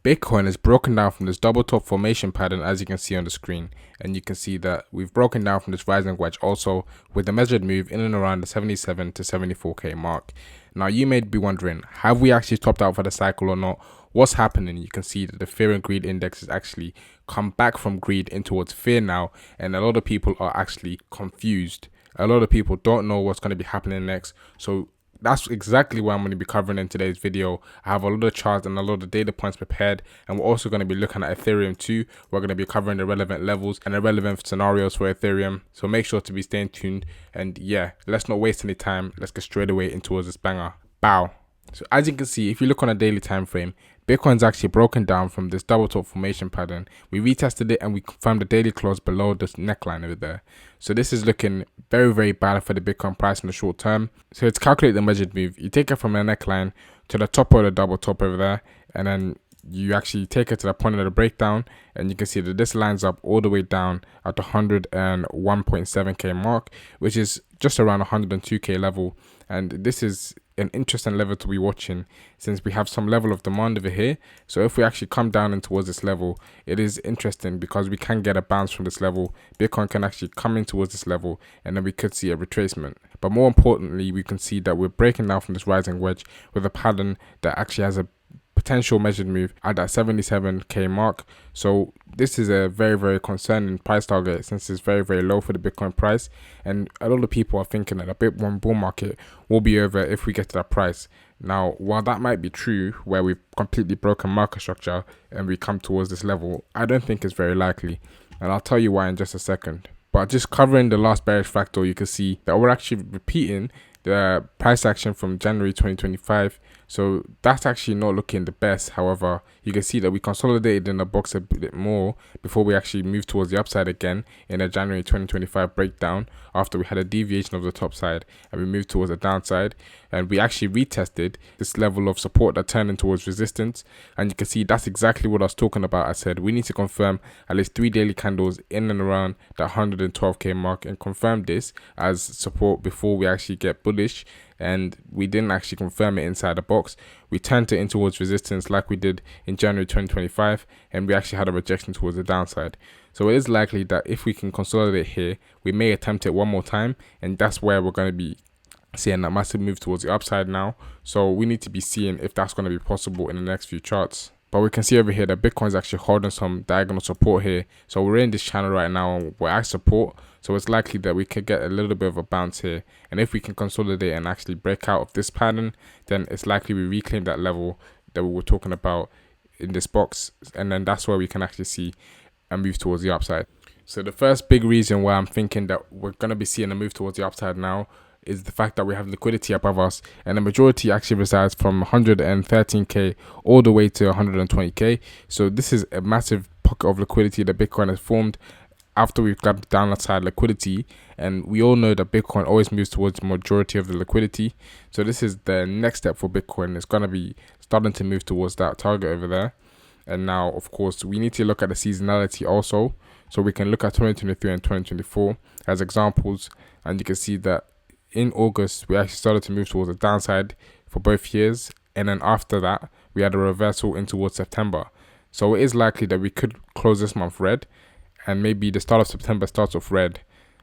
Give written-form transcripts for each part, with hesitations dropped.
Bitcoin is broken down from this double top formation pattern, as you can see on the screen, and you can see that we've broken down from this rising wedge also with the measured move in and around the 77 to 74k mark. Now you may be wondering, have we actually topped out for the cycle or not? What's happening? You can see that the fear and greed index has actually come back from greed in towards fear now, and a lot of people are actually confused. A lot of people don't know what's going to be happening next. So that's exactly what I'm going to be covering in today's video. I have a lot of charts and a lot of data points prepared, and we're also going to be looking at Ethereum too. We're going to be covering the relevant levels and the relevant scenarios for Ethereum, so make sure to be staying tuned. And yeah, let's not waste any time. Let's get straight away into this banger. Bow. So as you can see, if you look on a daily time frame, Bitcoin's actually broken down from this double top formation pattern. We retested it and we confirmed the daily close below this neckline over there. So this is looking very, very bad for the Bitcoin price in the short term. So to calculate the measured move, you take it from the neckline to the top of the double top over there, and then you actually take it to the point of the breakdown, and you can see that this lines up all the way down at the 101.7k mark, which is just around 102k level. And this is an interesting level to be watching since we have some level of demand over here. So if we actually come down in towards this level, it is interesting because we can get a bounce from this level. Bitcoin can actually come in towards this level, and then we could see a retracement. But more importantly, we can see that we're breaking down from this rising wedge with a pattern that actually has a potential measured move at that 77k mark. So this is a very, very concerning price target since it's very, very low for the Bitcoin price, and a lot of people are thinking that a Bitcoin bull market will be over if we get to that price. Now, while that might be true, where we've completely broken market structure and we come towards this level, I don't think it's very likely, and I'll tell you why in just a second. But just covering the last bearish fractal, you can see that we're actually repeating the price action from January 2025. So that's actually not looking the best. However, you can see that we consolidated in the box a bit more before we actually moved towards the upside again in a January 2025 breakdown, after we had a deviation of the top side and we moved towards the downside, and we actually retested this level of support that turned in towards resistance. And you can see that's exactly what I was talking about. I said we need to confirm at least 3 daily candles in and around that 112k mark and confirm this as support before we actually get bullish. And we didn't actually confirm it inside the box. We turned it in towards resistance like we did in January 2025, and we actually had a rejection towards the downside. So it is likely that if we can consolidate here, we may attempt it one more time, and that's where we're going to be seeing that massive move towards the upside now. So we need to be seeing if that's going to be possible in the next few charts. But we can see over here that Bitcoin's actually holding some diagonal support here. So we're in this channel right now where I support. So it's likely that we could get a little bit of a bounce here. And if we can consolidate and actually break out of this pattern, then it's likely we reclaim that level that we were talking about in this box. And then that's where we can actually see a move towards the upside. So the first big reason why I'm thinking that we're going to be seeing a move towards the upside now is the fact that we have liquidity above us, and the majority actually resides from 113k all the way to 120k. So this is a massive pocket of liquidity that Bitcoin has formed after we've got downside liquidity, and we all know that Bitcoin always moves towards the majority of the liquidity. So this is the next step for Bitcoin. It's going to be starting to move towards that target over there. And now, of course, we need to look at the seasonality also. So we can look at 2023 and 2024 as examples, and you can see that in August, we actually started to move towards the downside for both years. And then after that, we had a reversal in towards September. So it is likely that we could close this month red, and maybe the start of September starts off red.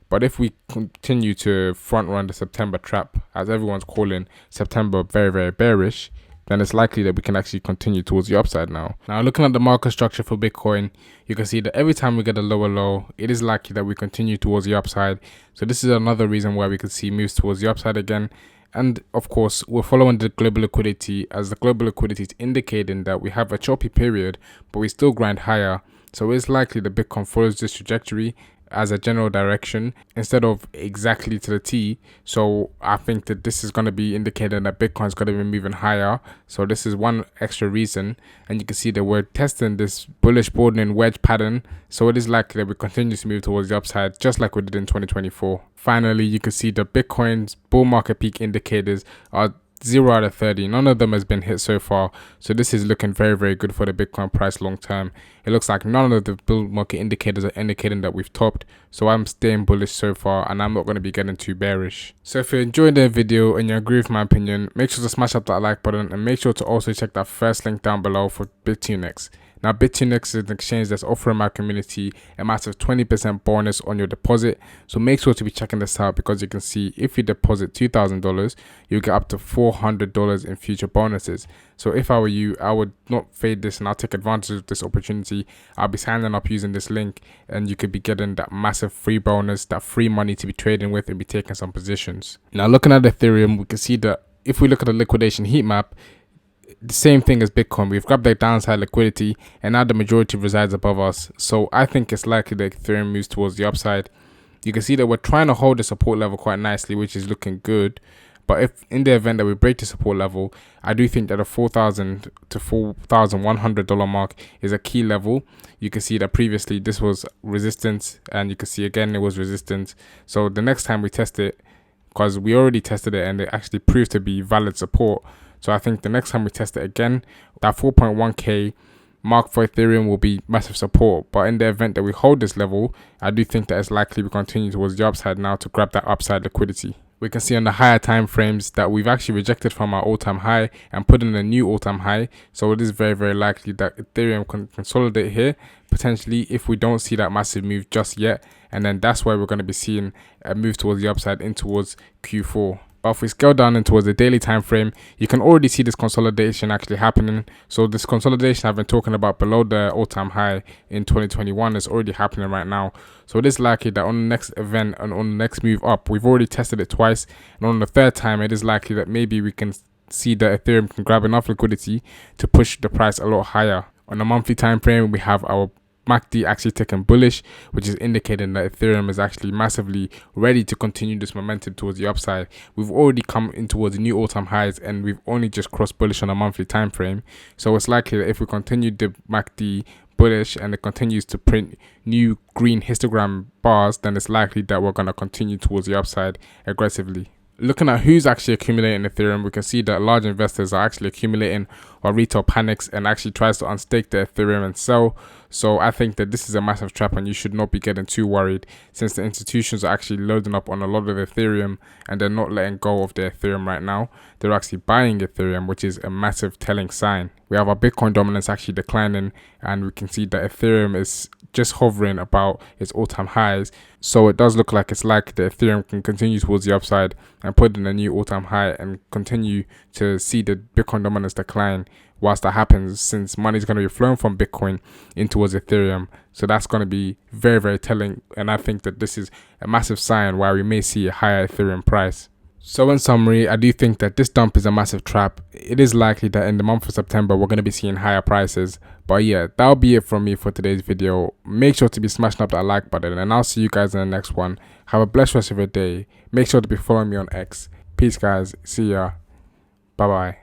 But if we continue to front run the September trap, as everyone's calling September very, very bearish, then it's likely that we can actually continue towards the upside now. Now, looking at the market structure for Bitcoin, you can see that every time we get a lower low, it is likely that we continue towards the upside. So this is another reason why we could see moves towards the upside again. And of course, we're following the global liquidity, as the global liquidity is indicating that we have a choppy period, but we still grind higher. So it's likely that Bitcoin follows this trajectory as a general direction instead of exactly to the T. So I think that this is going to be indicating that Bitcoin is going to be moving higher. So this is one extra reason, and you can see that we're testing this bullish broadening wedge pattern. So it is likely that we continue to move towards the upside, just like we did in 2024. Finally, you can see that Bitcoin's bull market peak indicators are 0 out of 30. None of them has been hit so far. So this is looking very, very good for the Bitcoin price long term. It looks like none of the bull market indicators are indicating that we've topped. So I'm staying bullish so far, and I'm not going to be getting too bearish. So if you enjoyed the video and you agree with my opinion, make sure to smash up that like button, and make sure to also check that first link down below for BitTuneX. Now, BitTuneX is an exchange that's offering my community a massive 20% bonus on your deposit. So make sure to be checking this out, because you can see if you deposit $2,000, you'll get up to $400 in future bonuses. So if I were you, I would not fade this, and I'll take advantage of this opportunity. I'll be signing up using this link, and you could be getting that massive free bonus, that free money to be trading with and be taking some positions. Now, looking at Ethereum, we can see that if we look at the liquidation heat map, the same thing as Bitcoin. We've grabbed the downside liquidity, and now the majority resides above us. So I think it's likely that Ethereum moves towards the upside. You can see that we're trying to hold the support level quite nicely, which is looking good. But if in the event that we break the support level, I do think that a $4,000 to $4,100 mark is a key level. You can see that previously this was resistance, and you can see again it was resistance. So the next time we test it, because we already tested it and it actually proved to be valid support, so I think the next time we test it again, that 4.1k mark for Ethereum will be massive support. But in the event that we hold this level, I do think that it's likely we continue towards the upside now to grab that upside liquidity. We can see on the higher time frames that we've actually rejected from our all-time high and put in a new all-time high. So it is very, very likely that Ethereum can consolidate here, potentially, if we don't see that massive move just yet. And then that's why we're going to be seeing a move towards the upside in towards Q4. But if we scale down in towards the daily time frame, you can already see this consolidation actually happening. So this consolidation I've been talking about below the all-time high in 2021 is already happening right now. So it is likely that on the next event and on the next move up, we've already tested it twice, and on the third time, it is likely that maybe we can see that Ethereum can grab enough liquidity to push the price a lot higher. On a monthly time frame, we have our MACD actually taken bullish, which is indicating that Ethereum is actually massively ready to continue this momentum towards the upside. We've already come in towards new all-time highs, and we've only just crossed bullish on a monthly time frame. So it's likely that if we continue the MACD bullish and it continues to print new green histogram bars, then it's likely that we're going to continue towards the upside aggressively. Looking at who's actually accumulating Ethereum, we can see that large investors are actually accumulating while retail panics and actually tries to unstake the Ethereum and sell. So I think that this is a massive trap, and you should not be getting too worried, since the institutions are actually loading up on a lot of Ethereum and they're not letting go of their Ethereum right now. They're actually buying Ethereum, which is a massive telling sign. We have our Bitcoin dominance actually declining, and we can see that Ethereum is just hovering about its all-time highs. So it does look like it's likely that Ethereum can continue towards the upside and put in a new all-time high and continue to see the Bitcoin dominance decline whilst that happens, since money is going to be flowing from Bitcoin in towards Ethereum. So that's going to be very, very telling, and I think that this is a massive sign why we may see a higher Ethereum price. So in summary, I do think that this dump is a massive trap. It is likely that in the month of September, we're going to be seeing higher prices. But yeah, that'll be it from me for today's video. Make sure to be smashing up that like button, and I'll see you guys in the next one. Have a blessed rest of your day. Make sure to be following me on X. Peace, guys. See ya. Bye-bye.